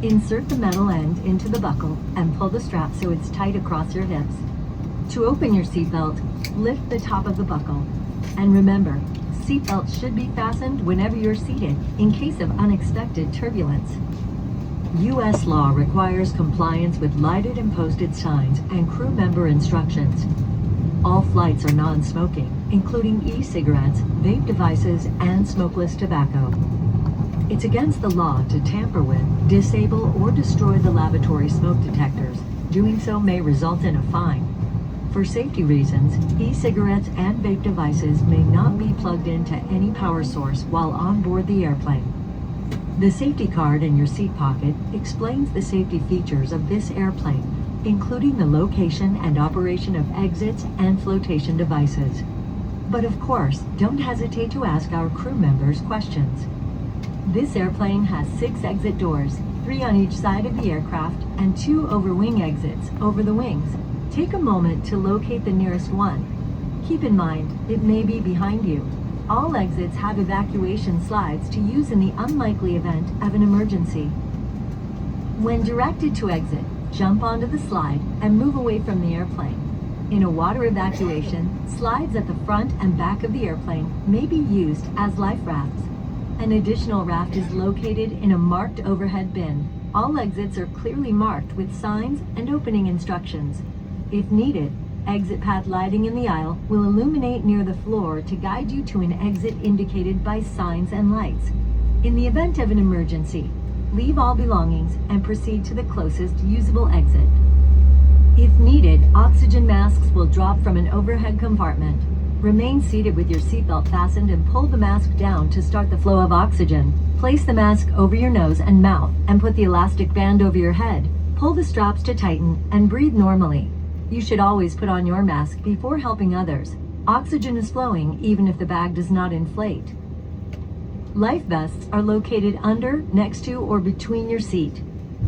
Insert the metal end into the buckle and pull the strap so it's tight across your hips. To open your seatbelt, lift the top of the buckle. And remember, seatbelts should be fastened whenever you're seated in case of unexpected turbulence. U.S. law requires compliance with lighted and posted signs and crew member instructions. All flights are non-smoking, including e-cigarettes, vape devices, and smokeless tobacco. It's against the law to tamper with, disable, or destroy the lavatory smoke detectors. Doing so may result in a fine. For safety reasons, e-cigarettes and vape devices may not be plugged into any power source while on board the airplane. The safety card in your seat pocket explains the safety features of this airplane, including the location and operation of exits and flotation devices. But of course, don't hesitate to ask our crew members questions. This airplane has 6 exit doors, 3 on each side of the aircraft, and 2 over-wing exits over the wings. Take a moment to locate the nearest one. Keep in mind, it may be behind you. All exits have evacuation slides to use in the unlikely event of an emergency. When directed to exit, jump onto the slide and move away from the airplane. In a water evacuation, slides at the front and back of the airplane may be used as life rafts. An additional raft is located in a marked overhead bin. All exits are clearly marked with signs and opening instructions. If needed, exit path lighting in the aisle will illuminate near the floor to guide you to an exit indicated by signs and lights. In the event of an emergency, leave all belongings and proceed to the closest usable exit. If needed, oxygen masks will drop from an overhead compartment. Remain seated with your seatbelt fastened and pull the mask down to start the flow of oxygen. Place the mask over your nose and mouth and put the elastic band over your head. Pull the straps to tighten and breathe normally. You should always put on your mask before helping others. Oxygen is flowing even if the bag does not inflate. Life vests are located under, next to, or between your seat.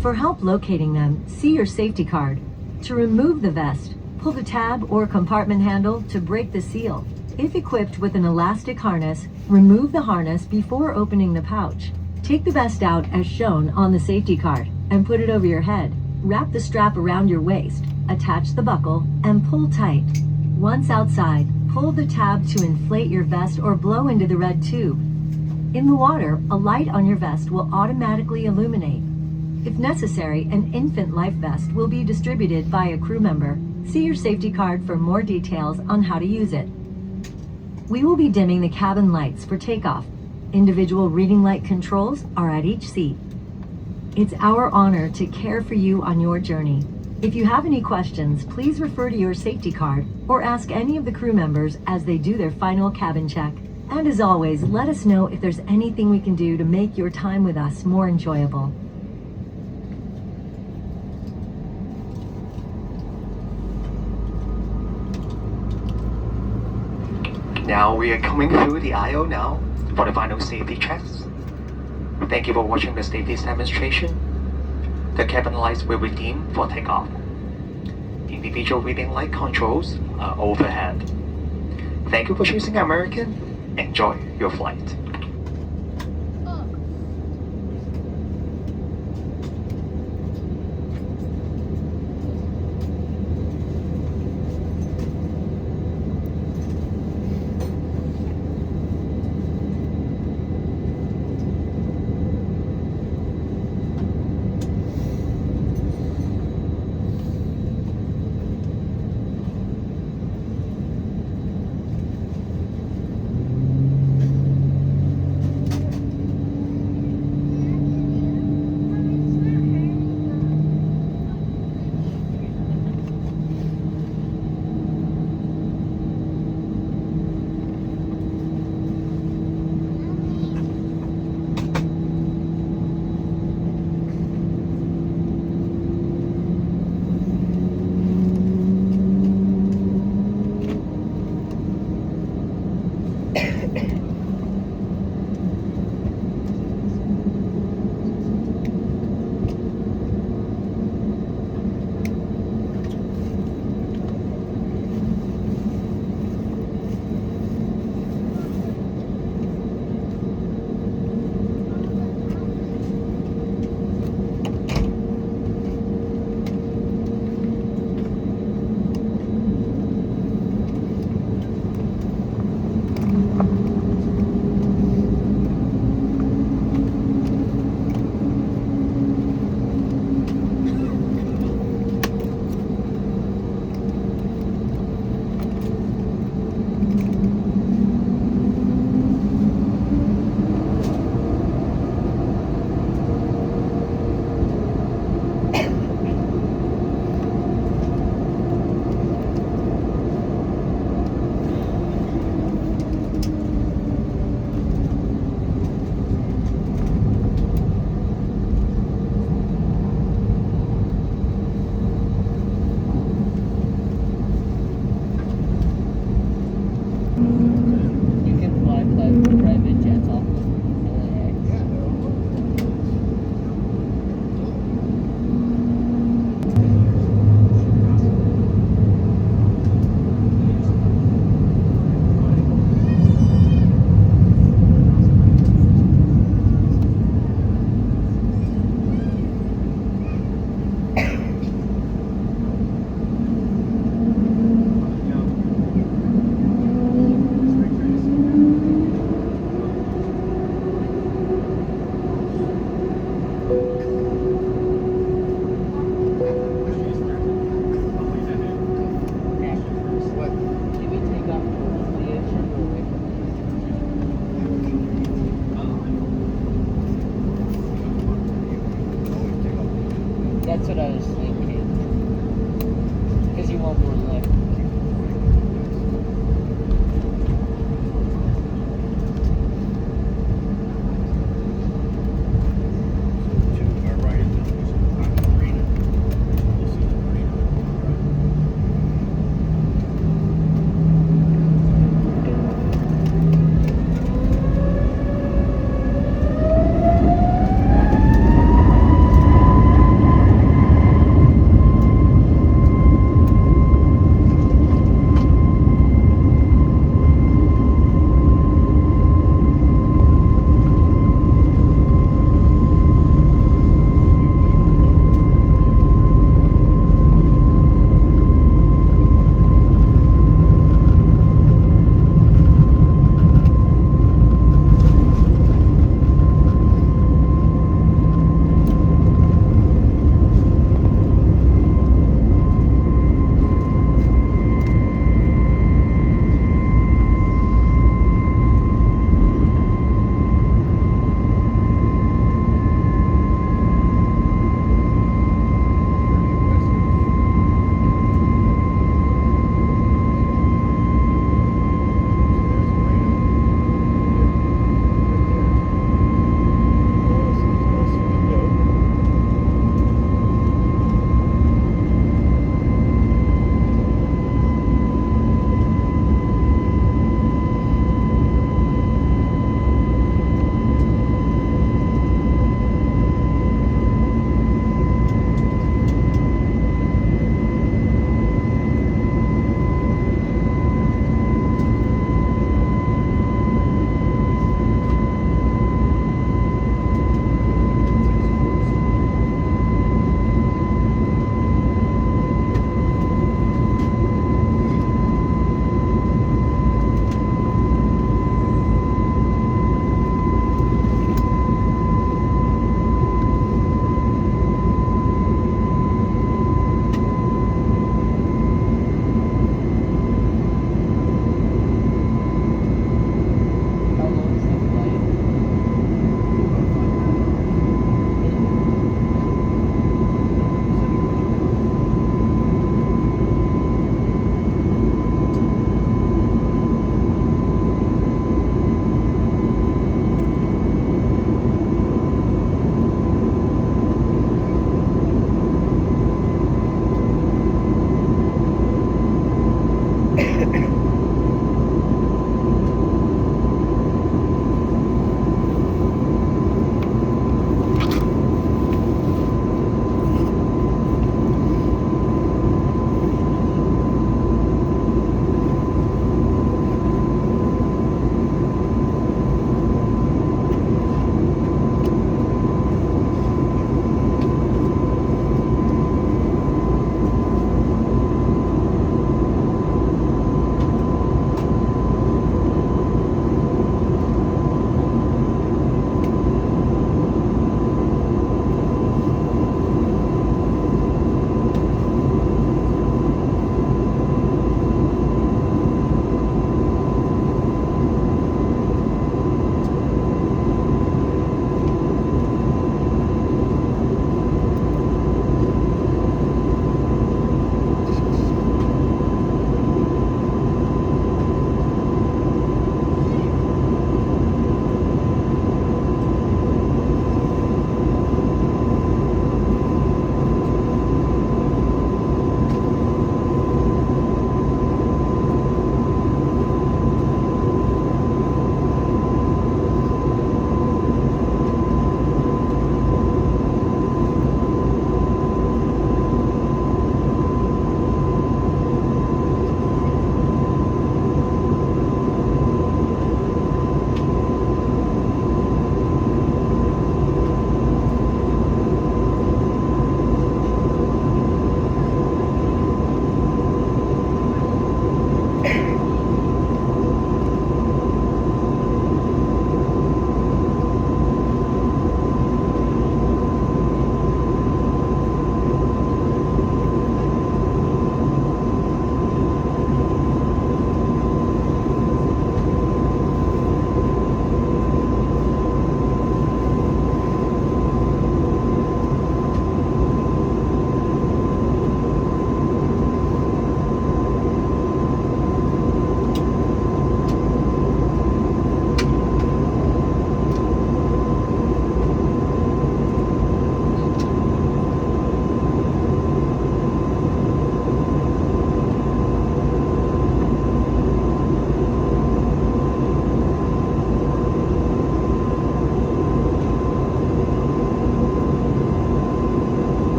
For help locating them, see your safety card. To remove the vest, pull the tab or compartment handle to break the seal. If equipped with an elastic harness, remove the harness before opening the pouch. Take the vest out as shown on the safety card and put it over your head. Wrap the strap around your waist, attach the buckle, and pull tight. Once outside, pull the tab to inflate your vest or blow into the red tube. In the water, a light on your vest will automatically illuminate. If necessary, an infant life vest will be distributed by a crew member. See your safety card for more details on how to use it. We will be dimming the cabin lights for takeoff. Individual reading light controls are at each seat. It's our honor to care for you on your journey. If you have any questions, please refer to your safety card or ask any of the crew members as they do their final cabin check. And as always, let us know if there's anything we can do to make your time with us more enjoyable. Now we are coming through the aisle now for the final safety checks. Thank you for watching the safety demonstration. The cabin lights will be dimmed for takeoff. Individual reading light controls are overhead. Thank you for choosing American. Enjoy your flight. That's what I was thinking. Because you want more lift.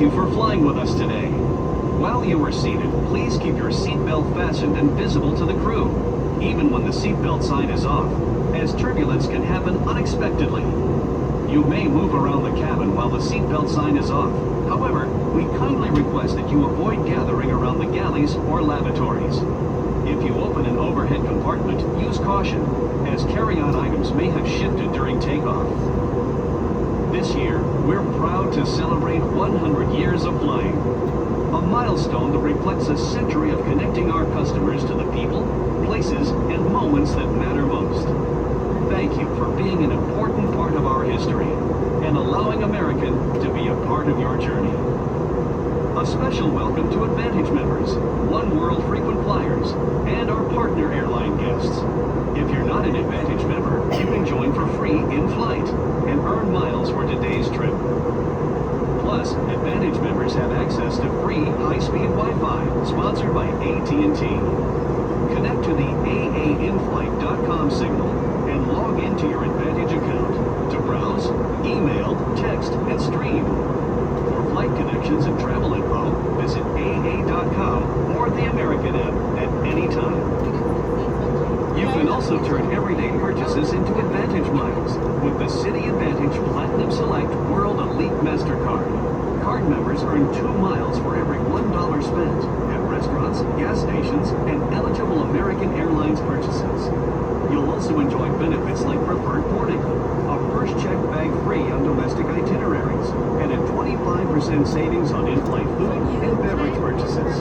Thank you for flying with us today. While you are seated, please keep your seatbelt fastened and visible to the crew, even when the seatbelt sign is off, as turbulence can happen unexpectedly. You may move around the cabin while the seatbelt sign is off. However, we kindly request that you avoid gathering around the galleys or lavatories. If you open an overhead compartment, use caution, as carry-on items may have shifted during takeoff. This year, we're proud to celebrate 100 years of flying. A milestone that reflects a century of connecting our customers to the people, places, and moments that matter most. Thank you for being an important part of our history and allowing American to be a part of your journey. A special welcome to Advantage members, One World frequent flyers, and our partner airline guests. If you're not an Advantage member, you can join for free in flight and earn miles for today's trip. Plus, Advantage members have access to free high-speed Wi-Fi sponsored by AT&T. Connect to the aainflight.com signal and log into your Advantage account to browse, email, text, and stream. For flight connections and travel info, visit aa.com or the American app at any time. You can also turn everyday purchases into Advantage miles with the City Advantage Platinum Select World Elite MasterCard. Card members earn 2 miles for every $1 spent at restaurants, gas stations, and eligible American Airlines purchases. You'll also enjoy benefits like preferred boarding, a first check bag free on domestic itineraries, and a 25% savings on in-flight food and beverage purchases.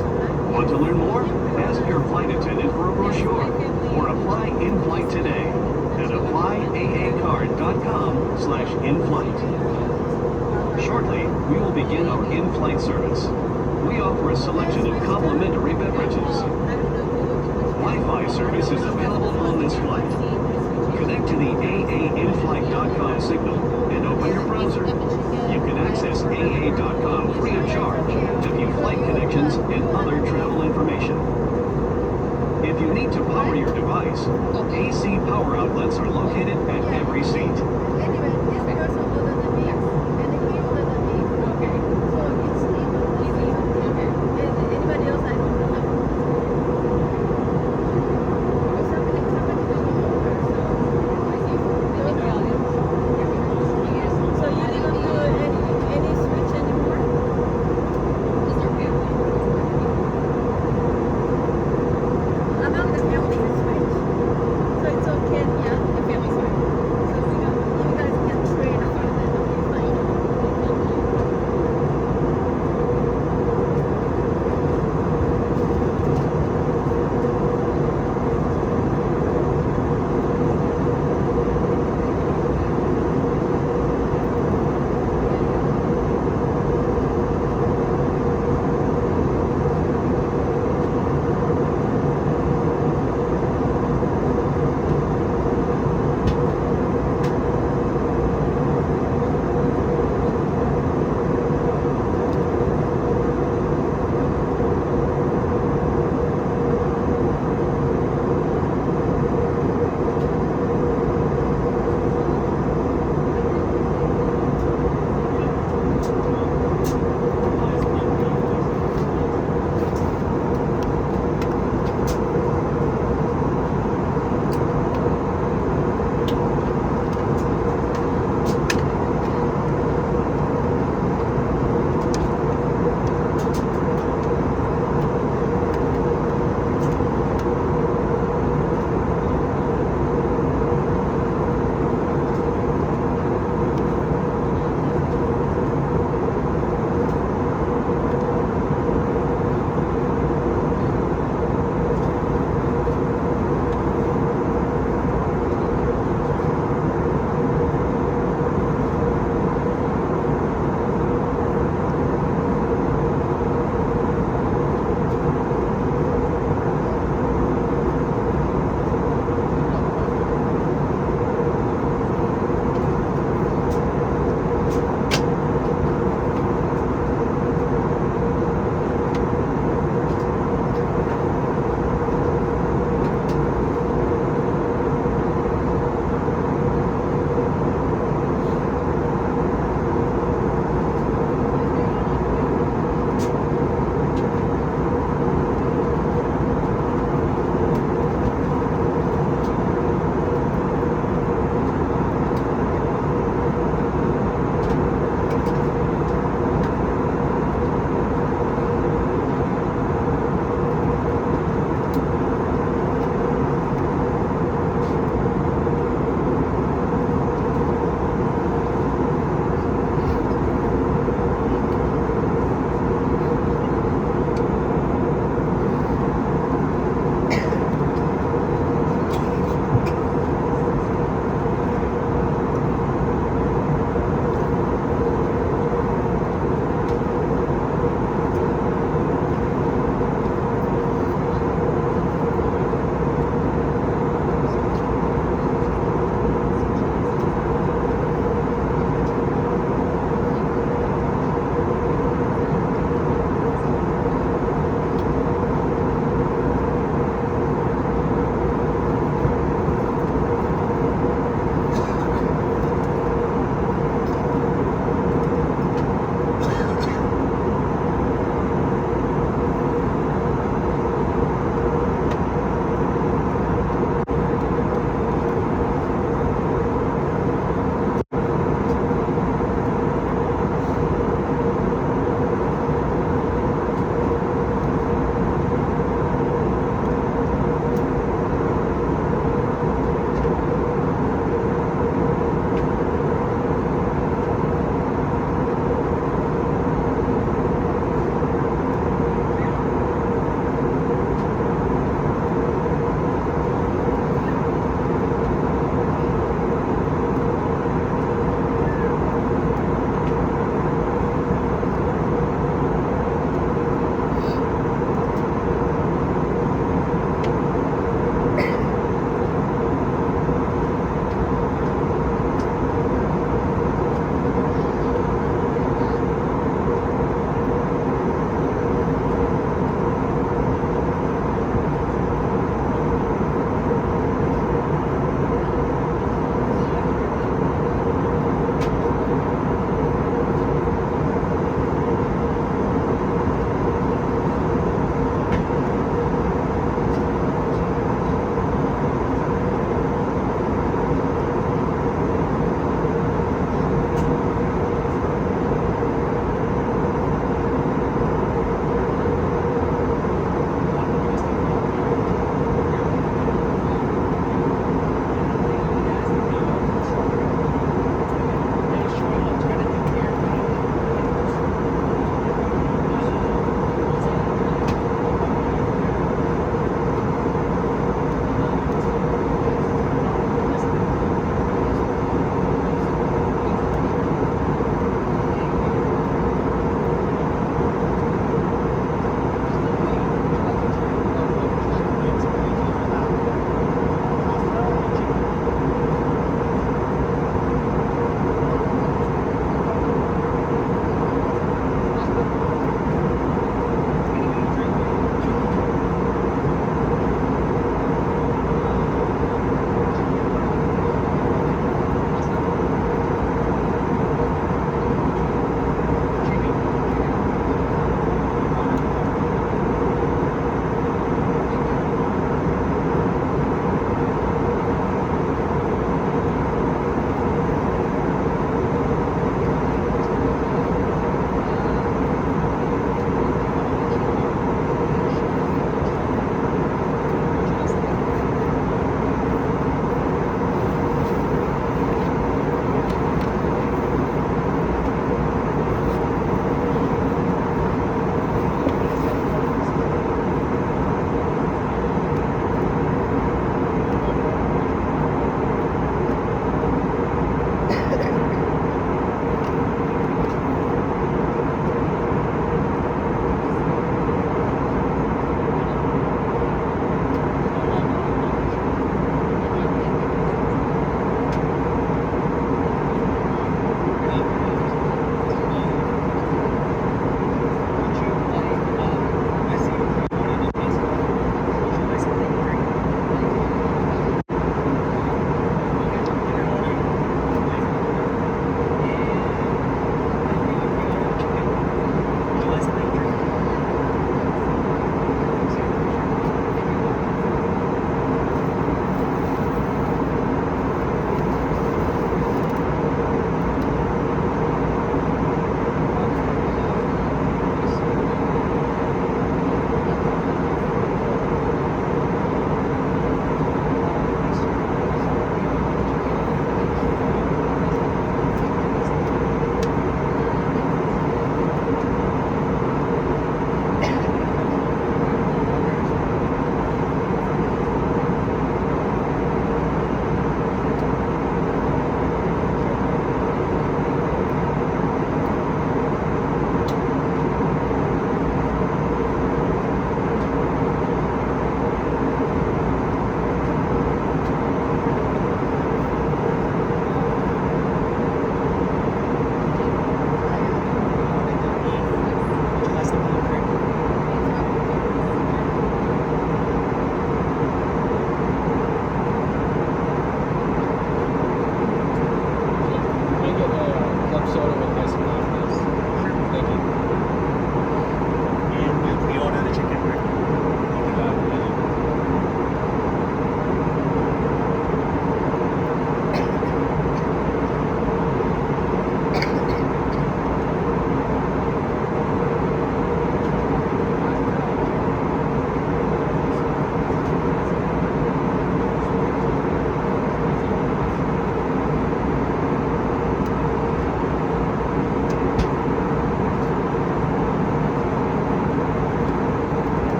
Want to learn more? Ask your flight attendant for a brochure or apply in-flight today at applyAAcard.com/inflight. Shortly, we will begin our in-flight service. We offer a selection of complimentary beverages. Wi-Fi service is available on this flight. Connect to the aainflight.com signal and open your browser. You can access aa.com free of charge to view flight connections and other travel information. If you need to power your device, AC power outlets are located at every seat.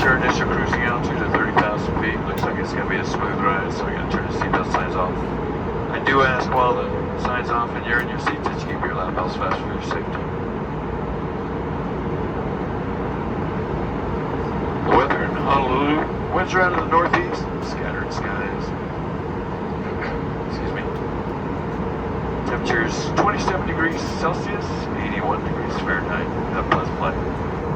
our initial cruising altitude at 30,000 feet. Looks like it's going to be a smooth ride, so we're going to turn the seatbelt signs off. I do ask while the signs off and you're in your seat that you keep your lap belts fast for your safety. The weather in Honolulu, winds around to the northeast, scattered skies. Excuse me. Temperatures 27 degrees Celsius, 81 degrees Fahrenheit. Have a pleasant flight.